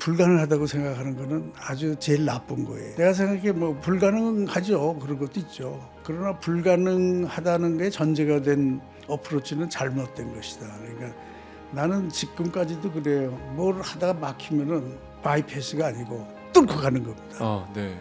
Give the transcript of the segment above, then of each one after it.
불가능하다고 생각하는 거는 아주 제일 나쁜 거예요. 내가 생각해 뭐 불가능하죠. 그런 것도 있죠. 그러나 불가능하다는 게 전제가 된 어프로치는 잘못된 것이다. 그러니까 나는 지금까지도 그래요. 뭘 하다가 막히면은 바이패스가 아니고 뚫고 가는 겁니다. 네.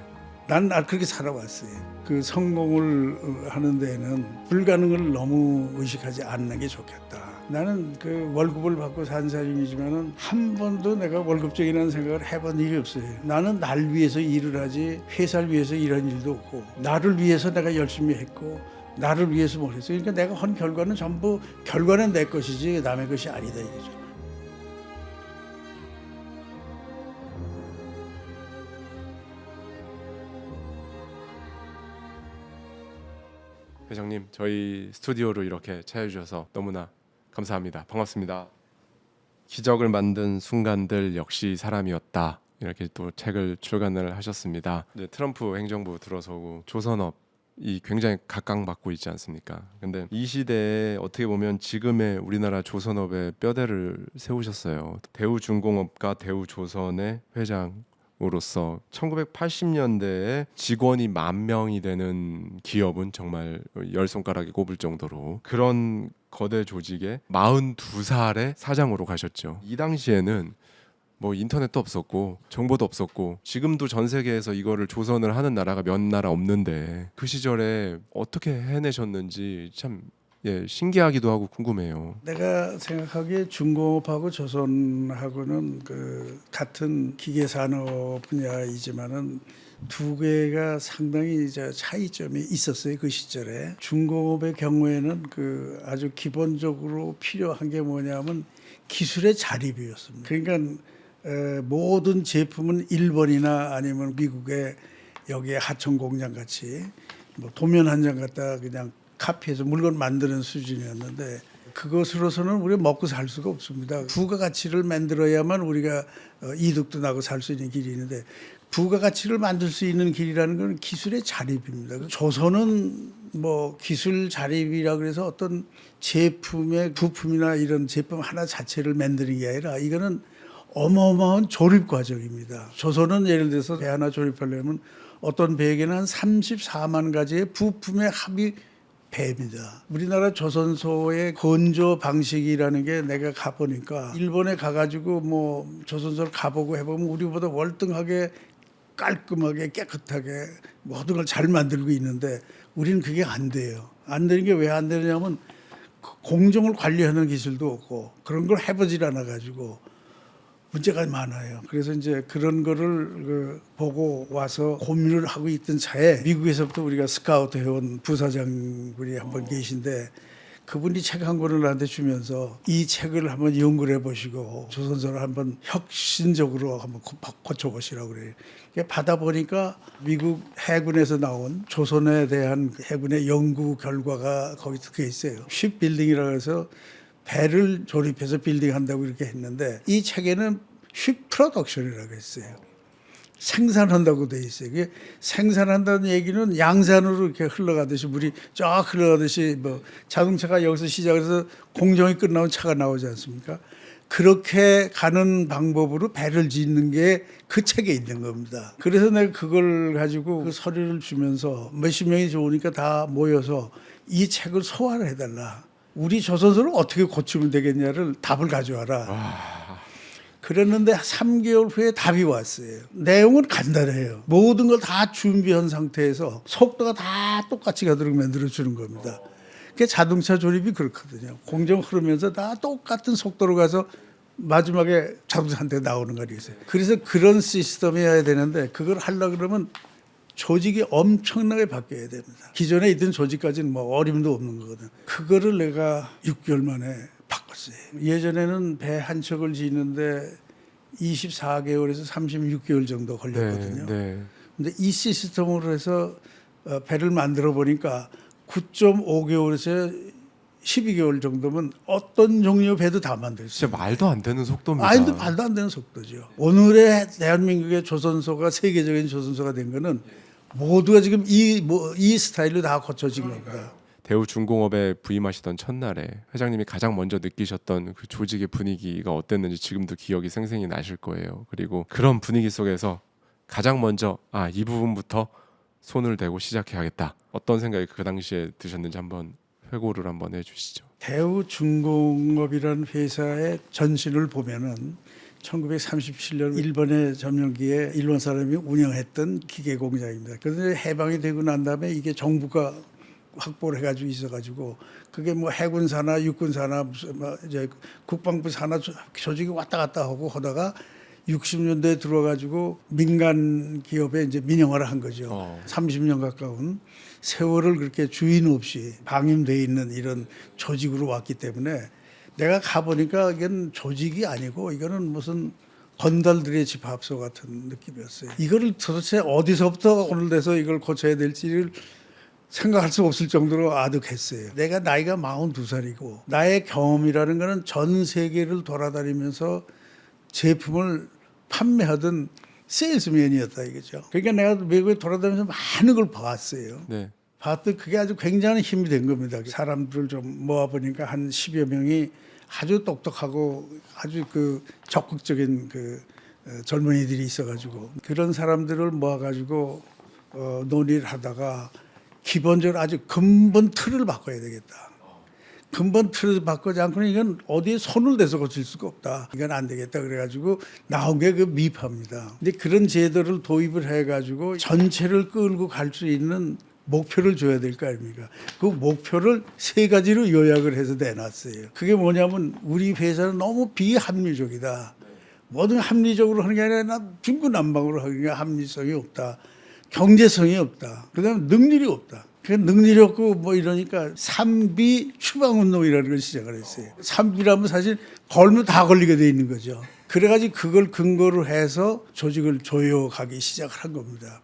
난 그렇게 살아왔어요. 그 성공을 하는 데에는 불가능을 너무 의식하지 않는 게 좋겠다. 나는 그 월급을 받고 산 사람이지만은 한 번도 내가 월급적이라는 생각을 해본 일이 없어요. 나는 날 위해서 일을 하지 회사를 위해서 일한 일도 없고, 나를 위해서 내가 열심히 했고 나를 위해서 뭘 했어요. 그러니까 내가 한 결과는 전부 결과는 내 것이지 남의 것이 아니다 이거죠. 회장님, 저희 스튜디오로 이렇게 찾아주셔서 너무나 감사합니다. 반갑습니다. 기적을 만든 순간들 역시 사람이었다. 이렇게 또 책을 출간을 하셨습니다. 이제 트럼프 행정부 들어서고 조선업이 굉장히 각광받고 있지 않습니까? 근데 이 시대에 어떻게 보면 지금의 우리나라 조선업의 뼈대를 세우셨어요. 대우중공업과 대우조선의 회장으로서 1980년대에 직원이 10,000명이 되는 기업은 정말 열 손가락에 꼽을 정도로 그런 거대 조직의 42살의 사장으로 가셨죠. 이 당시에는 뭐 인터넷도 없었고 정보도 없었고 지금도 전 세계에서 이거를 조선을 하는 나라가 몇 나라 없는데 그 시절에 어떻게 해내셨는지 참 신기하기도 하고 궁금해요. 내가 생각하기에 중공업하고 조선하고는 그 같은 기계 산업 분야이지만은 두 개가 상당히 차이점이 있었어요. 그 시절에 중공업의 경우에는 그 아주 기본적으로 필요한 게 뭐냐면 기술의 자립이었습니다. 그러니까 모든 제품은 일본이나 아니면 미국의 여기에 하청 공장 같이 뭐 도면 한 장 갖다 그냥 카피해서 물건 만드는 수준이었는데 그것으로서는 우리가 먹고 살 수가 없습니다. 부가가치를 만들어야만 우리가 이득도 나고 살 수 있는 길이 있는데 부가가치를 만들 수 있는 길이라는 건 기술의 자립입니다. 조선은 뭐 기술 자립이라 그래서 어떤 제품의 부품이나 이런 제품 하나 자체를 만드는 게 아니라 이거는 어마어마한 조립 과정입니다. 조선은 예를 들어서 배 하나 조립하려면 어떤 배에게는 한 34만 가지의 부품의 합이 배입니다. 우리나라 조선소의 건조 방식이라는 게 내가 가보니까 일본에 가가지고 뭐 조선소를 가보고 해보면 우리보다 월등하게 깔끔하게 깨끗하게 모든 걸 잘 만들고 있는데 우리는 그게 안 돼요. 안 되는 게 왜 안 되냐면 공정을 관리하는 기술도 없고 그런 걸 해보질 않아가지고 문제가 많아요. 그래서 이제 그런 거를 보고 와서 고민을 하고 있던 차에 미국에서부터 우리가 스카우트 해온 부사장분이 한 분 계신데 그분이 책 한 권을 나한테 주면서 이 책을 한번 연구를 해보시고 조선소를 한번 혁신적으로 한번 고쳐보시라고 그래요. 받아보니까 미국 해군에서 나온 조선에 대한 해군의 연구 결과가 거기 적혀 있어요. 쉽빌딩이라고 해서 배를 조립해서 빌딩한다고 이렇게 했는데 이 책에는 쉽 프로덕션이라고 했어요. 생산한다고 돼 있어요. 이게 생산한다는 얘기는 양산으로 이렇게 흘러가듯이 물이 쫙 흘러가듯이 뭐 자동차가 여기서 시작해서 공정이 끝나면 차가 나오지 않습니까? 그렇게 가는 방법으로 배를 짓는 게 그 책에 있는 겁니다. 그래서 내가 그걸 가지고 그 서류를 주면서 몇십 명이 좋으니까 다 모여서 이 책을 소화를 해달라. 우리 조선소를 어떻게 고치면 되겠냐를 답을 가져와라. 그랬는데 3개월 후에 답이 왔어요. 내용은 간단해요. 모든 걸 다 준비한 상태에서 속도가 다 똑같이 가도록 만들어주는 겁니다. 그게 자동차 조립이 그렇거든요. 공정 흐르면서 다 똑같은 속도로 가서 마지막에 자동차 한 대 나오는 거 있어요. 그래서 그런 시스템이어야 되는데 그걸 하려고 그러면 조직이 엄청나게 바뀌어야 됩니다. 기존에 있던 조직까지는 뭐 어림도 없는 거거든. 그거를 내가 6개월 만에 바꿨어요. 예전에는 배 한 척을 짓는데 24개월에서 36개월 정도 걸렸거든요. 근데 이 시스템으로 해서 배를 만들어 보니까 9.5개월에서 12개월 정도면 어떤 종류의 배도 다 만들 수 있어요. 진짜 말도 안 되는 속도입니다. 아니, 말도 안 되는 속도죠. 오늘의 대한민국의 조선소가 세계적인 조선소가 된 거는 모두가 지금 이 스타일로 다 고쳐진 겁니다. 대우중공업에 부임하시던 첫날에 회장님이 가장 먼저 느끼셨던 그 조직의 분위기가 어땠는지 지금도 기억이 생생히 나실 거예요. 그리고 그런 분위기 속에서 가장 먼저 이 부분부터 손을 대고 시작해야겠다. 어떤 생각이 그 당시에 드셨는지 한번 회고를 한번 해주시죠. 대우중공업이라는 회사의 전신을 보면은 1937년 일본의 점령기에 일본 사람이 운영했던 기계 공장입니다. 그런데 해방이 되고 난 다음에 이게 정부가 확보를 해가지고 있어가지고 그게 뭐 해군사나 육군사나 무슨 뭐 이제 국방부 사나 조직이 왔다 갔다 하고 하다가 60년대에 들어와가지고 민간 기업에 이제 민영화를 한 거죠. 30년 가까운 세월을 그렇게 주인 없이 방임돼 있는 이런 조직으로 왔기 때문에 내가 가보니까 이건 조직이 아니고 이거는 무슨 건달들의 집합소 같은 느낌이었어요. 이거를 도대체 어디서부터 오늘 돼서 이걸 고쳐야 될지를 생각할 수 없을 정도로 아득했어요. 내가 나이가 42살이고 나의 경험이라는 거는 전 세계를 돌아다니면서 제품을 판매하던 세일스맨이었다 이거죠. 그러니까 내가 외국에 돌아다니면서 많은 걸 봤어요. 네. 봤더니 그게 아주 굉장한 힘이 된 겁니다. 사람들을 좀 모아보니까 한 10여 명이 아주 똑똑하고 아주 그 적극적인 그 젊은이들이 있어가지고 그런 사람들을 모아가지고 논의를 하다가 기본적으로 아주 근본 틀을 바꿔야 되겠다. 근본 틀을 바꾸지 않고는 이건 어디에 손을 대서 고칠 수가 없다. 이건 안 되겠다. 그래가지고 나온 게 그 미파입니다. 근데 그런 제도를 도입을 해가지고 전체를 끌고 갈 수 있는 목표를 줘야 될 거 아닙니까? 그 목표를 세 가지로 요약을 해서 내놨어요. 그게 뭐냐면 우리 회사는 너무 비합리적이다. 뭐든 합리적으로 하는 게 아니라 중구난방으로 하는 게 합리성이 없다. 경제성이 없다. 그다음에 능률이 없다. 그 능률이 없고 뭐 이러니까 삼비 추방운동이라는 걸 시작을 했어요. 삼비라면 사실 걸면 다 걸리게 돼 있는 거죠. 그래가지고 그걸 근거로 해서 조직을 조여가기 시작을 한 겁니다.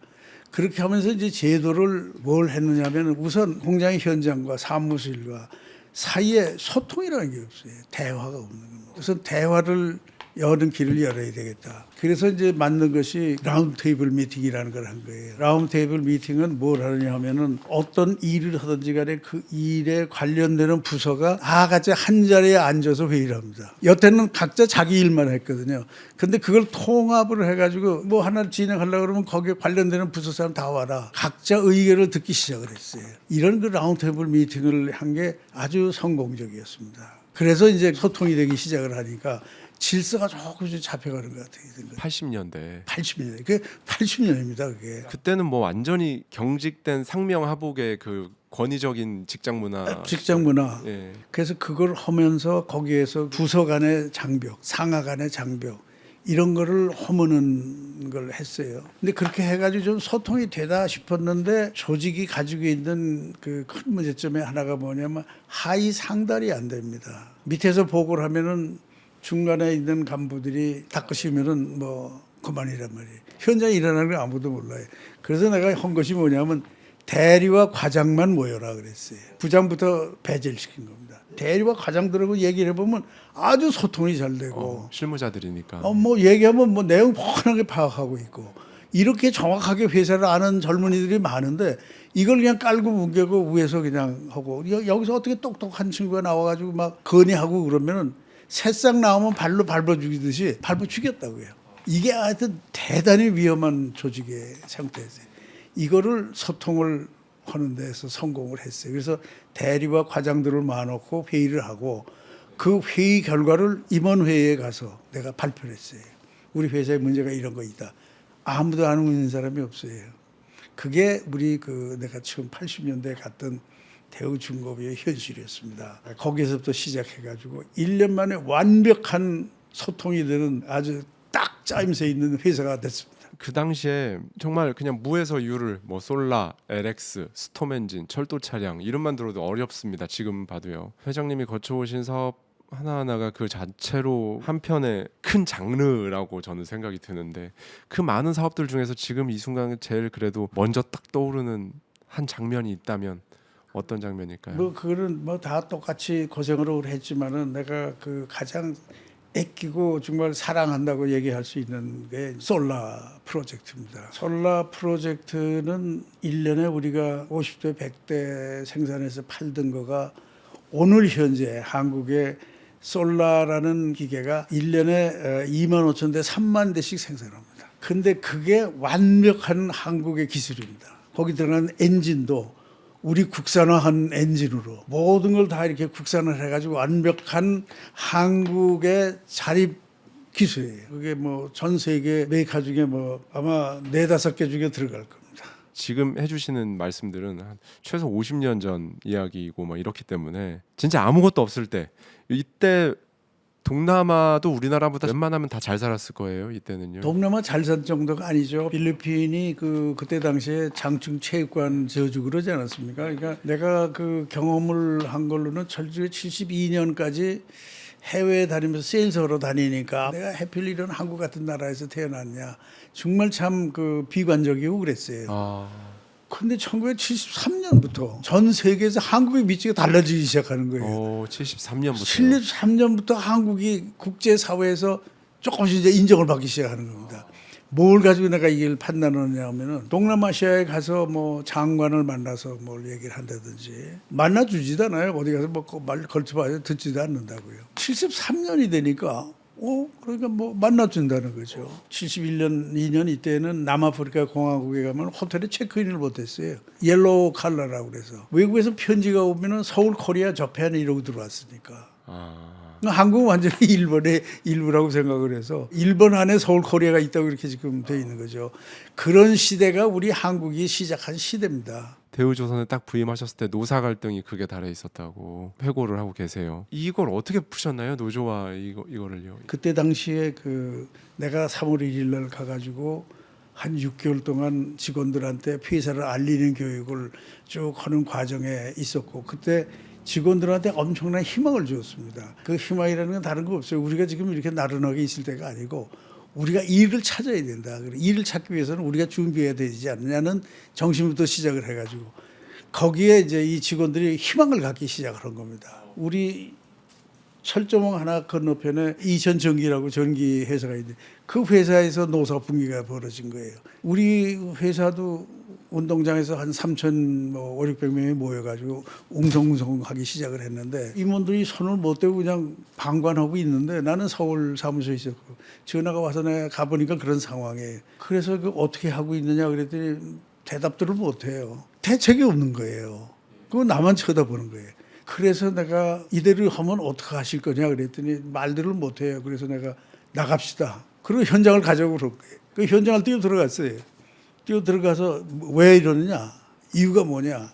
그렇게 하면서 이제 제도를 뭘 했느냐면 우선 공장의 현장과 사무실과 사이에 소통이라는 게 없어요. 대화가 없는 겁니다. 우선 대화를 여는 길을 열어야 되겠다. 그래서 이제 만든 것이 라운드 테이블 미팅이라는 걸 한 거예요. 라운드 테이블 미팅은 뭘 하느냐 하면은 어떤 일을 하든지 간에 그 일에 관련되는 부서가 다 같이 한 자리에 앉아서 회의를 합니다. 여태는 각자 자기 일만 했거든요. 근데 그걸 통합을 해가지고 뭐 하나 진행하려고 그러면 거기에 관련되는 부서 사람 다 와라. 각자 의견을 듣기 시작을 했어요. 이런 그 라운드 테이블 미팅을 한 게 아주 성공적이었습니다. 그래서 이제 소통이 되기 시작을 하니까 질서가 조금씩 잡혀가는 것 같아요. 80년대. 80년. 그게 80년입니다. 그게. 그때는 뭐 완전히 경직된 상명하복의 그 권위적인 직장 문화. 직장 문화. 예. 그래서 그걸 하면서 거기에서 부서 간의 장벽, 상하 간의 장벽 이런 거를 허무는 걸 했어요. 근데 그렇게 해가지고 좀 소통이 되다 싶었는데 조직이 가지고 있는 그 큰 문제점의 하나가 뭐냐면 하위 상달이 안 됩니다. 밑에서 보고를 하면은 중간에 있는 간부들이 닦으시면은 뭐 그만이란 말이에요. 현장에 일어나는 걸 아무도 몰라요. 그래서 내가 한 것이 뭐냐면 대리와 과장만 모여라 그랬어요. 부장부터 배제를 시킨 겁니다. 대리와 과장들하고 얘기를 해보면 아주 소통이 잘 되고 실무자들이니까. 뭐 얘기하면 뭐 내용 뻔하게 파악하고 있고 이렇게 정확하게 회사를 아는 젊은이들이 많은데 이걸 그냥 깔고 뭉개고 위에서 그냥 하고 여기서 어떻게 똑똑한 친구가 나와가지고 막 건의하고 그러면은 새싹 나오면 발로 밟아 죽이듯이 밟아 죽였다고요. 이게 하여튼 대단히 위험한 조직의 상태였어요. 이거를 소통을 하는 데서 성공을 했어요. 그래서 대리와 과장들을 모아놓고 회의를 하고 그 회의 결과를 임원회의에 가서 내가 발표를 했어요. 우리 회사에 문제가 이런 거 있다. 아무도 안 웃는 사람이 없어요. 그게 우리 그 내가 처음 80년대에 갔던 대우중공업의 현실이었습니다. 거기에서부터 시작해가지고 1년 만에 완벽한 소통이 되는 아주 딱 짜임새 있는 회사가 됐습니다. 그 당시에 정말 그냥 무에서 유를 뭐 솔라, LX, 스톰엔진, 철도 차량 이름만 들어도 어렵습니다. 지금 봐도요. 회장님이 거쳐오신 사업 하나하나가 그 자체로 한편의 큰 장르라고 저는 생각이 드는데 그 많은 사업들 중에서 지금 이 순간 제일 그래도 먼저 딱 떠오르는 한 장면이 있다면 어떤 장면일까요? 뭐 그거는 뭐 다 똑같이 고생을 오래 했지만은 내가 그 가장 아끼고 정말 사랑한다고 얘기할 수 있는 게 솔라 프로젝트입니다. 솔라 프로젝트는 1년에 우리가 50대 100대 생산해서 팔던 거가 오늘 현재 한국의 솔라라는 기계가 1년에 2만 5천 대 3만 대씩 생산합니다. 근데 그게 완벽한 한국의 기술입니다. 거기 들어간 엔진도 우리 국산화한 엔진으로 모든 걸 다 이렇게 국산을 해가지고 완벽한 한국의 자립 기술이에요. 그게 뭐 전 세계 메이커 중에 뭐 아마 4-5개 중에 들어갈 겁니다. 지금 해주시는 말씀들은 한 최소 50년 전 이야기이고 뭐 이렇기 때문에 진짜 아무것도 없을 때 이때 동남아도 우리나라보다 웬만하면 다 잘 살았을 거예요. 이때는요. 동남아 잘 산 정도가 아니죠. 필리핀이 그때 당시에 장충 체육관 저주 그러지 않았습니까? 그러니까 내가 그 경험을 한 걸로는 철저히 72년까지 해외에 다니면서 세일즈하러 다니니까 내가 해필 이런 한국 같은 나라에서 태어났냐. 정말 참 그 비관적이고 그랬어요. 근데 1973년부터 전 세계에서 한국의 위치가 달라지기 시작하는 거예요. 73년부터. 73년부터 한국이 국제사회에서 조금씩 이제 인정을 받기 시작하는 겁니다. 뭘 가지고 내가 이걸 판단하느냐 하면은 동남아시아에 가서 뭐 장관을 만나서 뭘 얘기를 한다든지 만나주지도 않아요. 어디 가서 뭐 말 걸쳐봐야 듣지도 않는다고요. 73년이 되니까 그러니까 뭐 만나준다는 거죠. 71년, 2년 이때는 남아프리카 공화국에 가면 호텔에 체크인을 못했어요. 옐로우 칼라라고 그래서 외국에서 편지가 오면은 서울 코리아 저편 이러고 들어왔으니까. 한국은 완전히 일본의 일부라고 생각을 해서 일본 안에 서울 코리아가 있다고 이렇게 지금 돼 있는 거죠. 그런 시대가 우리 한국이 시작한 시대입니다. 대우조선에 딱 부임하셨을 때 노사 갈등이 극에 달해 있었다고 회고를 하고 계세요. 이걸 어떻게 푸셨나요? 노조와 이거를요. 그때 당시에 내가 3월 1일 날 가가지고 한 6개월 동안 직원들한테 회사를 알리는 교육을 쭉 하는 과정에 있었고 그때 직원들한테 엄청난 희망을 주었습니다. 그 희망이라는 건 다른 거 없어요. 우리가 지금 이렇게 나른하게 있을 때가 아니고 우리가 일을 찾아야 된다. 일을 찾기 위해서는 우리가 준비해야 되지 않느냐는 정신부터 시작을 해가지고 거기에 이제 이 직원들이 희망을 갖기 시작한 겁니다. 우리 철조망 하나 건너편에 이천전기라고 전기 회사가 있는데 그 회사에서 노사 분기가 벌어진 거예요. 우리 회사도 운동장에서 한 5,600명이 모여가지고 웅성웅성하기 시작을 했는데 임원들이 손을 못 대고 그냥 방관하고 있는데 나는 서울 사무소에 있었고 전화가 와서 내가 가보니까 그런 상황이에요. 그래서 어떻게 하고 있느냐 그랬더니 대답들을 못 해요. 대책이 없는 거예요. 그거 나만 쳐다보는 거예요. 그래서 내가 이대로 하면 어떻게 하실 거냐 그랬더니 말들을 못 해요. 그래서 내가 나갑시다. 그리고 현장을 가자고 그런 거예요. 그 현장을 뛰어 들어갔어요. 뛰어 들어가서 왜 이러느냐? 이유가 뭐냐?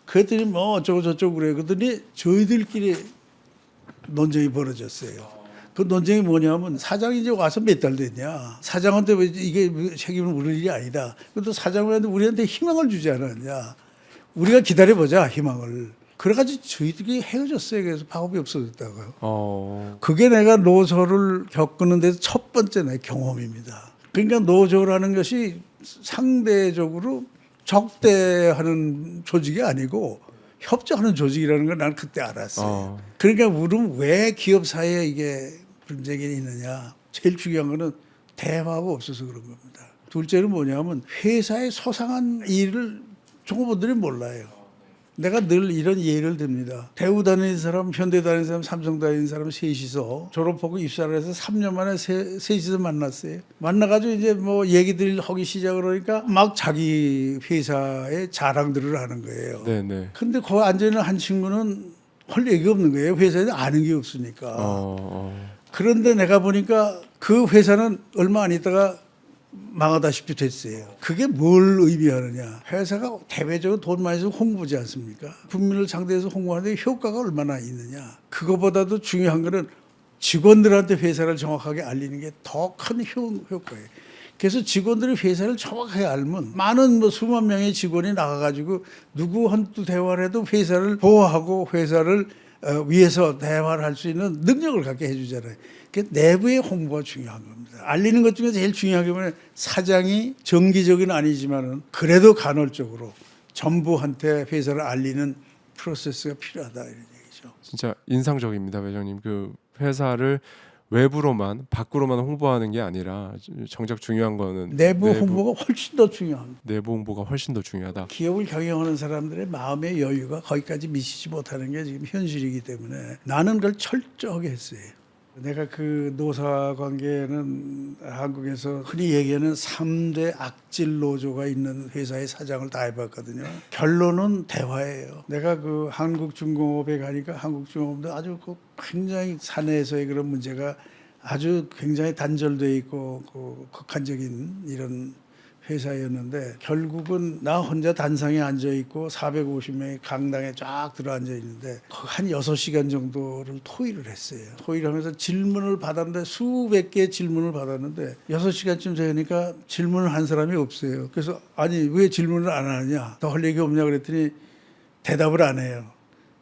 그랬더니 뭐 어쩌고 저쩌고 그래. 그랬더니 저희들끼리 논쟁이 벌어졌어요. 그 논쟁이 뭐냐면 사장이 이제 와서 몇 달 됐냐? 사장한테 왜 이게 책임을 물을 일이 아니다. 그래도 사장한테 우리한테 희망을 주지 않았냐? 우리가 기다려보자 희망을. 그래가지고 저희들이 헤어졌어요. 그래서 파업이 없어졌다고요. 그게 내가 노조를 겪는 데서 첫 번째 내 경험입니다. 그러니까 노조라는 것이 상대적으로 적대하는 조직이 아니고 협조하는 조직이라는 걸 나는 그때 알았어요. 그러니까 우리는 왜 기업 사회에 이게 분쟁이 있느냐. 제일 중요한 거는 대화가 없어서 그런 겁니다. 둘째는 뭐냐면 회사의 소상한 일을 종업원들이 몰라요. 내가 늘 이런 예를 듭니다. 대우 다니는 사람, 현대 다니는 사람, 삼성 다니는 사람 셋이서 졸업하고 입사를 해서 3년 만에 셋이서 만났어요. 만나가지고 이제 뭐 얘기들 하기 시작을 하니까 막 자기 회사의 자랑들을 하는 거예요. 네네. 근데 거기 앉아있는 한 친구는 할 얘기가 없는 거예요. 회사에 아는 게 없으니까. 그런데 내가 보니까 그 회사는 얼마 안 있다가 망하다시피 됐어요. 그게 뭘 의미하느냐. 회사가 대외적으로 돈 많이 써서 홍보지 않습니까? 국민을 상대해서 홍보하는데 효과가 얼마나 있느냐. 그거보다도 중요한 거는 직원들한테 회사를 정확하게 알리는 게 더 큰 효과예요. 그래서 직원들이 회사를 정확하게 알면 많은 수만 명의 직원이 나가가지고 누구 한두 대화를 해도 회사를 보호하고 회사를 위해서 대화를 할 수 있는 능력을 갖게 해주잖아요. 내부의 홍보가 중요한 겁니다. 알리는 것 중에 제일 중요한 게 뭐냐면 사장이 정기적인 아니지만은 그래도 간헐적으로 전부한테 회사를 알리는 프로세스가 필요하다 이런 얘기죠. 진짜 인상적입니다, 회장님. 그 회사를 외부로만 밖으로만 홍보하는 게 아니라 정작 중요한 거는 내부 홍보가 훨씬 더 중요합니다. 내부 홍보가 훨씬 더 중요하다. 기업을 경영하는 사람들의 마음의 여유가 거기까지 미치지 못하는 게 지금 현실이기 때문에 나는 그걸 철저하게 했어요. 내가 그 노사 관계는 한국에서 흔히 얘기하는 3대 악질 노조가 있는 회사의 사장을 다 해봤거든요. 결론은 대화예요. 내가 그 한국중공업에 가니까 한국중공업도 아주 그 굉장히 사내에서의 그런 문제가 아주 굉장히 단절돼 있고 그 극한적인 이런 회사였는데 결국은 나 혼자 단상에 앉아 있고 450명이 강당에 쫙 들어앉아 있는데 한 6시간 정도를 토의를 했어요. 토의를 하면서 질문을 받았는데 수백 개의 질문을 받았는데 6시간쯤 되니까 질문을 한 사람이 없어요. 그래서 아니 왜 질문을 안 하느냐, 더 할 얘기 없냐 그랬더니 대답을 안 해요.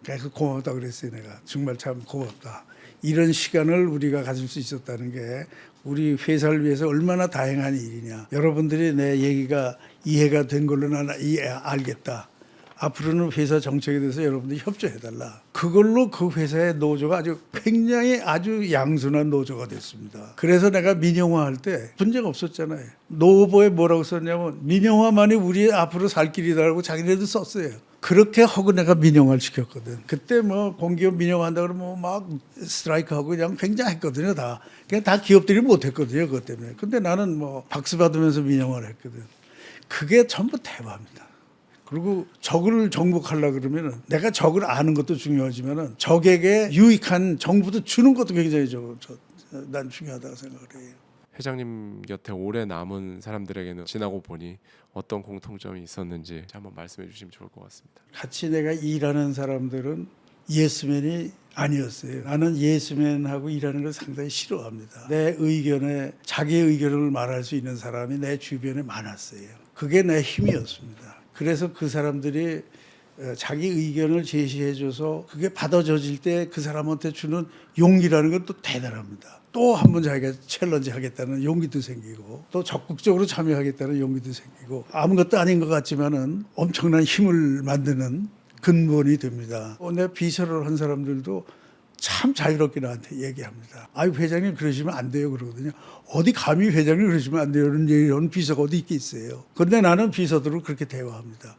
그래서 고맙다 그랬어요. 내가 정말 참 고맙다. 이런 시간을 우리가 가질 수 있었다는 게 우리 회사를 위해서 얼마나 다행한 일이냐. 여러분들이 내 얘기가 이해가 된 걸로 나는 알겠다. 앞으로는 회사 정책에 대해서 여러분들이 협조해달라. 그걸로 그 회사의 노조가 아주 굉장히 아주 양순한 노조가 됐습니다. 그래서 내가 민영화할 때 문제가 없었잖아요. 노후보에 뭐라고 썼냐면 민영화만이 우리 앞으로 살 길이다라고 자기네도 썼어요. 그렇게 하고 내가 민영화를 시켰거든. 그때 뭐 공기업 민영화한다 그러면 막 스트라이크하고 그냥 굉장했거든요. 다. 그냥 다 기업들이 못했거든요. 그것 때문에. 근데 나는 뭐 박수 받으면서 민영화를 했거든. 그게 전부 대화입니다. 그리고 적을 정복하려고 그러면은 내가 적을 아는 것도 중요하지만은 적에게 유익한 정보도 주는 것도 굉장히 난 중요하다고 생각을 해요. 회장님 곁에 오래 남은 사람들에게는 지나고 보니 어떤 공통점이 있었는지 한번 말씀해 주시면 좋을 것 같습니다. 같이 내가 일하는 사람들은 예스맨이 아니었어요. 나는 예스맨하고 일하는 걸 상당히 싫어합니다. 내 의견에 자기의 의견을 말할 수 있는 사람이 내 주변에 많았어요. 그게 내 힘이었습니다. 그래서 그 사람들이 자기 의견을 제시해줘서 그게 받아줘질 때 그 사람한테 주는 용기라는 건 또 대단합니다. 또 한 번 자기가 챌린지 하겠다는 용기도 생기고 또 적극적으로 참여하겠다는 용기도 생기고 아무것도 아닌 것 같지만은 엄청난 힘을 만드는 근본이 됩니다. 내 비서를 한 사람들도 참 자유롭게 나한테 얘기합니다. 아유 회장님 그러시면 안 돼요 그러거든요. 어디 감히 회장님 그러시면 안 돼요 이런 비서가 어디 있겠어요. 그런데 나는 비서들을 그렇게 대화합니다.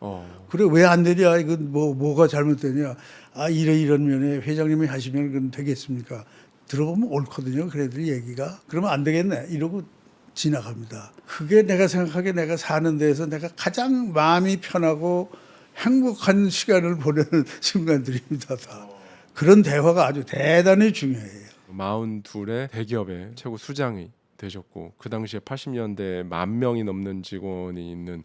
그래 왜 안 되냐 이건 뭐가 잘못되냐. 아 이런 면에 회장님이 하시면 그건 되겠습니까. 들어보면 옳거든요. 그래들 얘기가. 그러면 안 되겠네 이러고 지나갑니다. 그게 내가 생각하기에 내가 사는 데에서 내가 가장 마음이 편하고 행복한 시간을 보내는 순간들입니다. 다. 그런 대화가 아주 대단히 중요해요. 42의 대기업의 최고 수장이 되셨고 그 당시에 80년대에 10,000명이 넘는 직원이 있는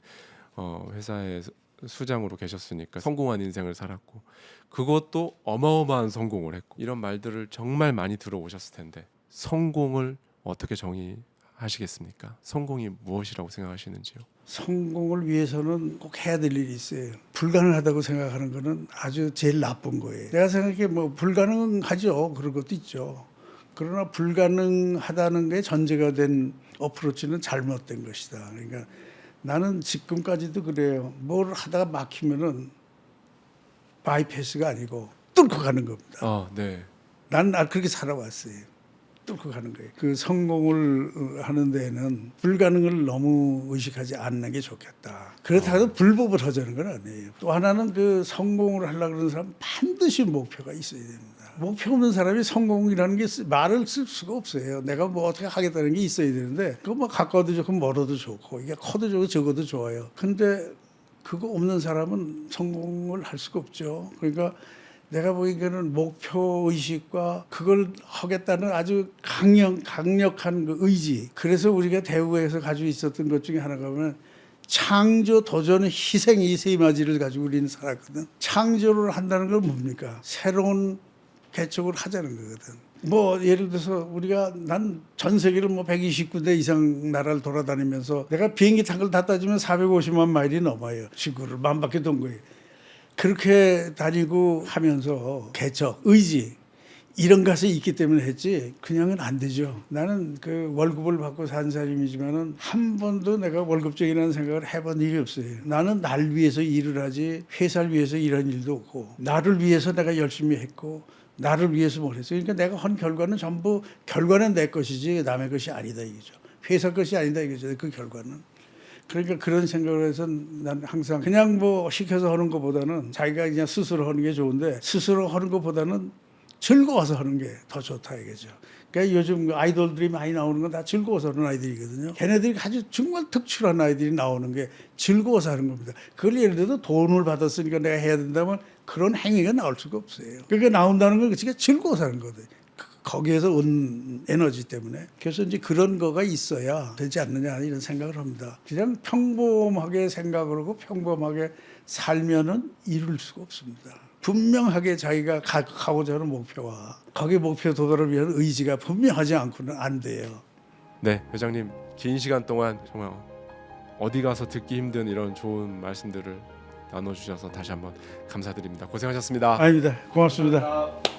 회사의 수장으로 계셨으니까 성공한 인생을 살았고 그것도 어마어마한 성공을 했고 이런 말들을 정말 많이 들어오셨을 텐데 성공을 어떻게 정의하시겠습니까? 성공이 무엇이라고 생각하시는지요? 성공을 위해서는 꼭 해야 될 일이 있어요. 불가능하다고 생각하는 거는 아주 제일 나쁜 거예요. 내가 생각해 뭐 불가능하죠. 그런 것도 있죠. 그러나 불가능하다는 게 전제가 된 어프로치는 잘못된 것이다. 그러니까 나는 지금까지도 그래요. 뭘 하다가 막히면은 바이패스가 아니고 뚫고 가는 겁니다. 네. 나는 그렇게 살아왔어요. 뚫고 가는 거예요. 그 성공을 하는 데에는 불가능을 너무 의식하지 않는 게 좋겠다. 그렇다고 해도 불법을 하자는 건 아니에요. 또 하나는 그 성공을 하려고 그러는 사람은 반드시 목표가 있어야 됩니다. 목표 없는 사람이 성공이라는 게 말을 쓸 수가 없어요. 내가 뭐 어떻게 하겠다는 게 있어야 되는데 그거 뭐 가까워도 좋고 멀어도 좋고 이게 커도 좋고 적어도 좋아요. 근데 그거 없는 사람은 성공을 할 수가 없죠. 그러니까 내가 보기에는 목표 의식과 그걸 하겠다는 아주 강력한 그 의지. 그래서 우리가 대우에서 가지고 있었던 것 중에 하나가 보면 창조, 도전, 희생 이 세 가지를 가지고 우리는 살았거든. 창조를 한다는 건 뭡니까? 새로운 개척을 하자는 거거든. 뭐 예를 들어서 우리가 난 전 세계를 뭐 129대 이상 나라를 돌아다니면서 내가 비행기 탄 걸 다 따지면 450만 마일이 넘어요. 지구를 만 바퀴 돈 거예요. 그렇게 다니고 하면서 개척, 의지 이런 것이 있기 때문에 했지 그냥은 안 되죠. 나는 그 월급을 받고 산 사람이지만은 한 번도 내가 월급쟁이라는 생각을 해본 일이 없어요. 나는 날 위해서 일을 하지 회사를 위해서 일한 일도 없고 나를 위해서 내가 열심히 했고 나를 위해서 뭘 했어요. 그러니까 내가 한 결과는 전부 결과는 내 것이지 남의 것이 아니다 이거죠. 회사 것이 아니다 이거죠. 그 결과는. 그러니까 그런 생각을 해서 난 항상 그냥 뭐 시켜서 하는 것보다는 자기가 그냥 스스로 하는 게 좋은데 스스로 하는 것보다는 즐거워서 하는 게 더 좋다 이거죠. 그러니까 요즘 아이돌들이 많이 나오는 건 다 즐거워서 하는 아이들이거든요. 걔네들이 아주 정말 특출한 아이들이 나오는 게 즐거워서 하는 겁니다. 그걸 예를 들어 돈을 받았으니까 내가 해야 된다면 그런 행위가 나올 수가 없어요. 그러니까 나온다는 건 그게 즐거워서 하는 거거든요. 거기에서 온 에너지 때문에. 그래서 이제 그런 거가 있어야 되지 않느냐 이런 생각을 합니다. 그냥 평범하게 생각을 하고 평범하게 살면은 이룰 수가 없습니다. 분명하게 자기가 가고자 하는 목표와 거기 목표 도달을 위한 의지가 분명하지 않고는 안 돼요. 네, 회장님 긴 시간 동안 정말 어디 가서 듣기 힘든 이런 좋은 말씀들을 나눠주셔서 다시 한번 감사드립니다. 고생하셨습니다. 아닙니다. 고맙습니다. 감사합니다.